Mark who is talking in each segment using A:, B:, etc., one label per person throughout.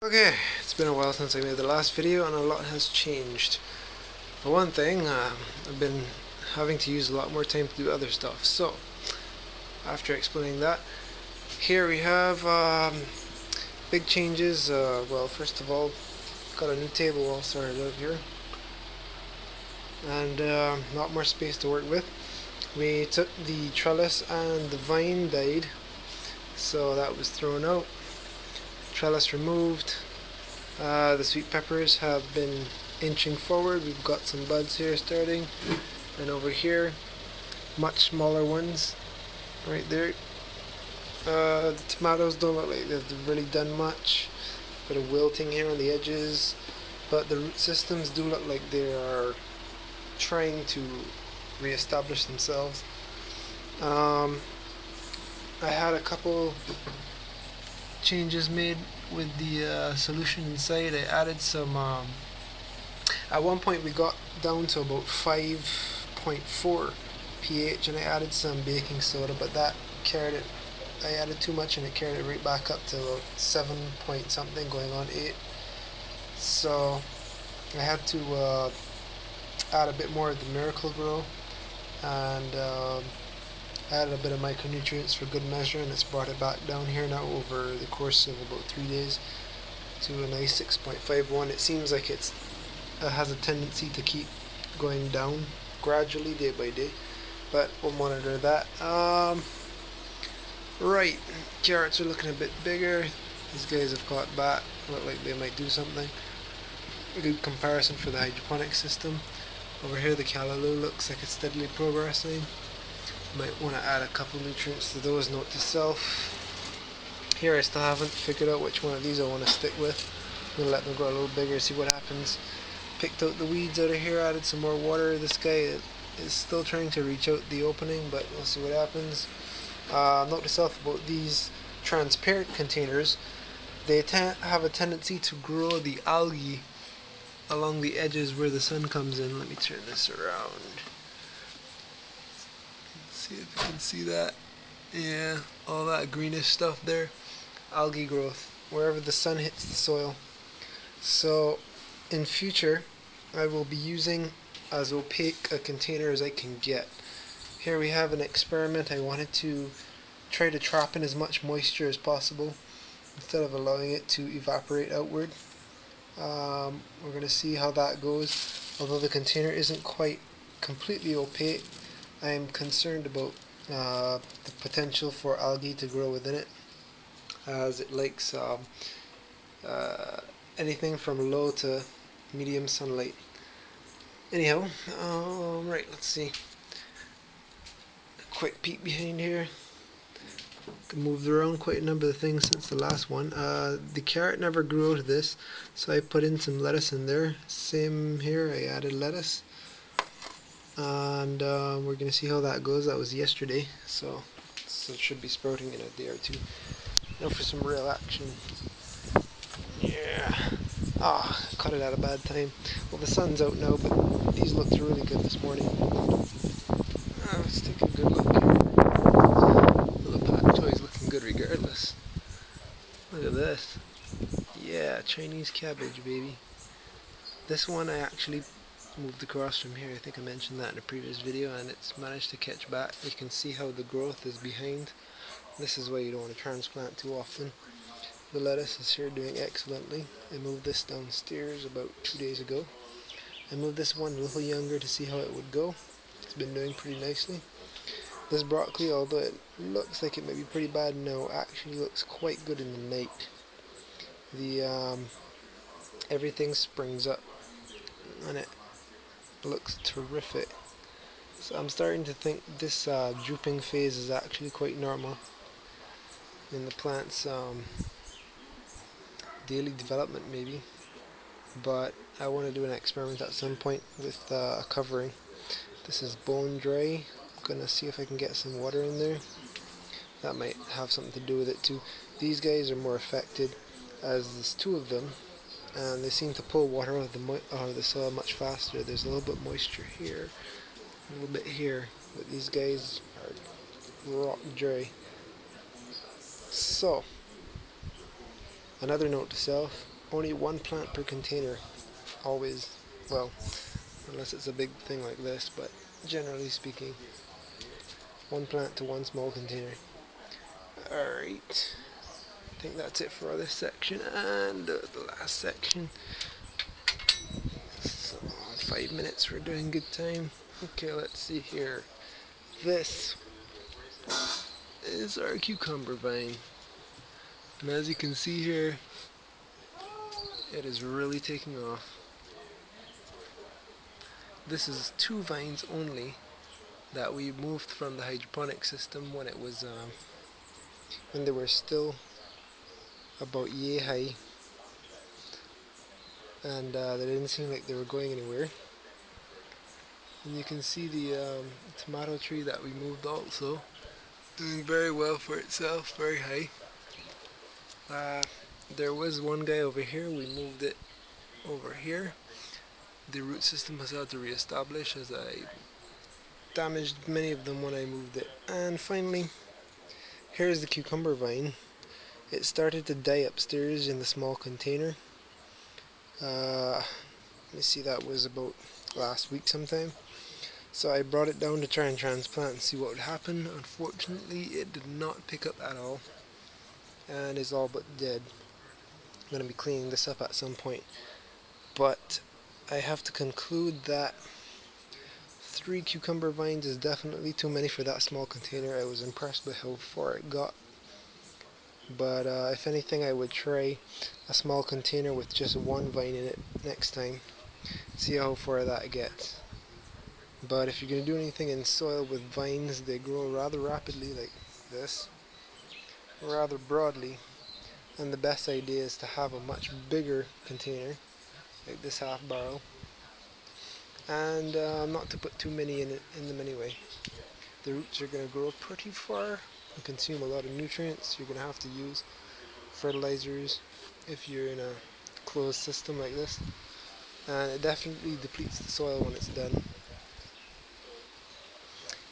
A: Okay, it's been a while since I made the last video and a lot has changed. For one thing, I've been having to use a lot more time to do other stuff. So, after explaining that, here we have big changes. Well, first of all, got a new table all started out here and a lot more space to work with. We took the trellis and the vine died, so that was thrown out. Trellis removed. The sweet peppers have been inching forward. We've got some buds here starting, and over here much smaller ones right there. The tomatoes don't look like they've really done much. Bit of wilting here on the edges, but the root systems do look like they are trying to re-establish themselves. I had a couple changes made with the solution inside. I added some at one point we got down to about 5.4 pH and I added some baking soda, but that carried it, I added too much and it carried it right back up to about 7 point something, going on 8. So I had to add a bit more of the Miracle Grow and added a bit of micronutrients for good measure, and it's brought it back down here now over the course of about 3 days to a nice 6.51. It seems like it has a tendency to keep going down gradually day by day, but we'll monitor that. Right, carrots are looking a bit bigger. These guys have caught bat, look like they might do something. A good comparison for the hydroponic system. Over here the callaloo looks like it's steadily progressing. Might want to add a couple nutrients to those. Note to self. Here I still haven't figured out which one of these I want to stick with. I'm going to let them grow a little bigger, see what happens. Picked out the weeds out of here, added some more water. This guy is still trying to reach out the opening, but we'll see what happens. Note to self about these transparent containers. They have a tendency to grow the algae along the edges where the sun comes in. Let me turn this around. See if you can see that. Yeah, all that greenish stuff there. Algae growth wherever the sun hits the soil. So in future I will be using as opaque a container as I can get. Here we have an experiment. I wanted to try to trap in as much moisture as possible instead of allowing it to evaporate outward. We're going to see how that goes. Although the container isn't quite completely opaque, I am concerned about the potential for algae to grow within it, as it likes anything from low to medium sunlight. Anyhow, right, let's see. A quick peek behind here. Moved around quite a number of things since the last one. The carrot never grew out of this, so I put in some lettuce in there. Same here, I added lettuce. And we're going to see how that goes. That was yesterday, so it should be sprouting in a day or two. Now for some real action. Yeah. Ah, caught it at a bad time. Well, the sun's out now, but these looked really good this morning. Let's take a good look here. Well, the pak choy looking good regardless. Look at this. Yeah, Chinese cabbage, baby. This one I actually moved across from here. I think I mentioned that in a previous video, and it's managed to catch back. You can see how the growth is behind. This is why you don't want to transplant too often. The lettuce is here doing excellently. I moved this downstairs about 2 days ago. I moved this one a little younger to see how it would go. It's been doing pretty nicely. This broccoli, although it looks like it might be pretty bad now, actually looks quite good in the night. The everything springs up and it looks terrific. So I'm starting to think this drooping phase is actually quite normal in the plant's daily development maybe. But I want to do an experiment at some point with a covering. This is bone dry. I'm gonna see if I can get some water in there. That might have something to do with it too. These guys are more affected, as there's two of them, and they seem to pull water out of the soil much faster. There's a little bit moisture here, a little bit here, but these guys are rock dry. So Another note to self, only one plant per container. Always, well, unless it's a big thing like this, but generally speaking, one plant to one small container. Alright, I think that's it for this section, and the last section. So, 5 minutes, we're doing good time. Okay, let's see here. This is our cucumber vine. And as you can see here, it is really taking off. This is 2 vines only that we moved from the hydroponic system when it was when they were still about yay high, and they didn't seem like they were going anywhere. And you can see the tomato tree that we moved also, doing very well for itself, very high. There was one guy over here, we moved it over here. The root system has had to re-establish as I damaged many of them when I moved it. And finally, here's the cucumber vine. It started to die upstairs in the small container. Let me see, that was about last week sometime. So I brought it down to try and transplant and see what would happen. Unfortunately, it did not pick up at all and is all but dead. I'm going to be cleaning this up at some point. But I have to conclude that 3 cucumber vines is definitely too many for that small container. I was impressed by how far it got. But if anything, I would try a small container with just 1 vine in it next time. See how far that gets. But if you're going to do anything in soil with vines, they grow rather rapidly like this, rather broadly. And the best idea is to have a much bigger container, like this half barrel, and not to put too many in them anyway. The roots are going to grow pretty far and consume a lot of nutrients. You're going to have to use fertilizers if you're in a closed system like this, and it definitely depletes the soil when it's done,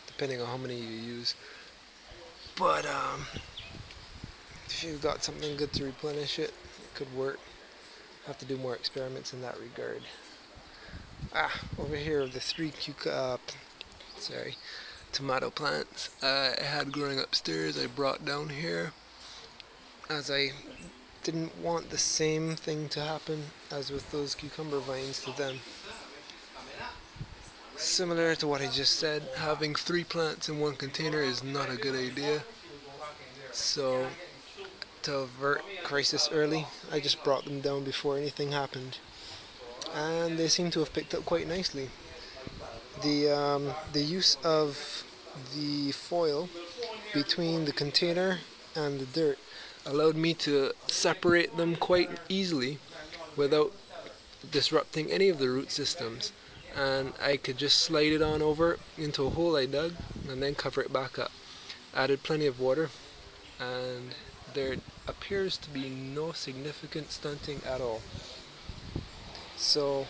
A: depending on how many you use. But if you've got something good to replenish it, it could work. Have to do more experiments in that regard. Over here are the 3 tomato plants I had growing upstairs. I brought down here as I didn't want the same thing to happen as with those cucumber vines to them. Similar to what I just said, having 3 plants in 1 container is not a good idea. So to avert crisis early, I just brought them down before anything happened, and they seem to have picked up quite nicely. The use of the foil between the container and the dirt allowed me to separate them quite easily without disrupting any of the root systems, and I could just slide it on over into a hole I dug and then cover it back up. Added plenty of water, and there appears to be no significant stunting at all. So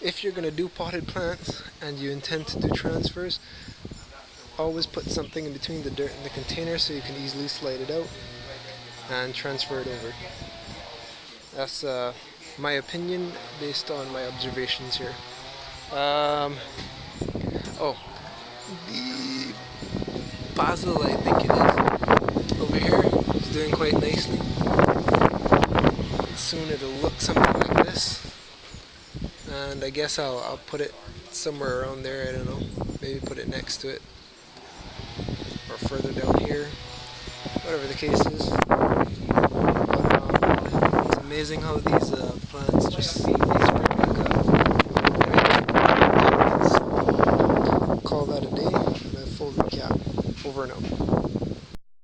A: if you're going to do potted plants and you intend to do transfers, always put something in between the dirt and the container so you can easily slide it out and transfer it over. That's my opinion based on my observations here. Oh, the basil, I think it is, over here is doing quite nicely. Soon it'll look something like this, and I guess I'll put it somewhere around there. I don't know, maybe put it next to it or further down here, whatever the case is. It's amazing how these plants just spring back up. So, call that a day, and a full recap. Over and out.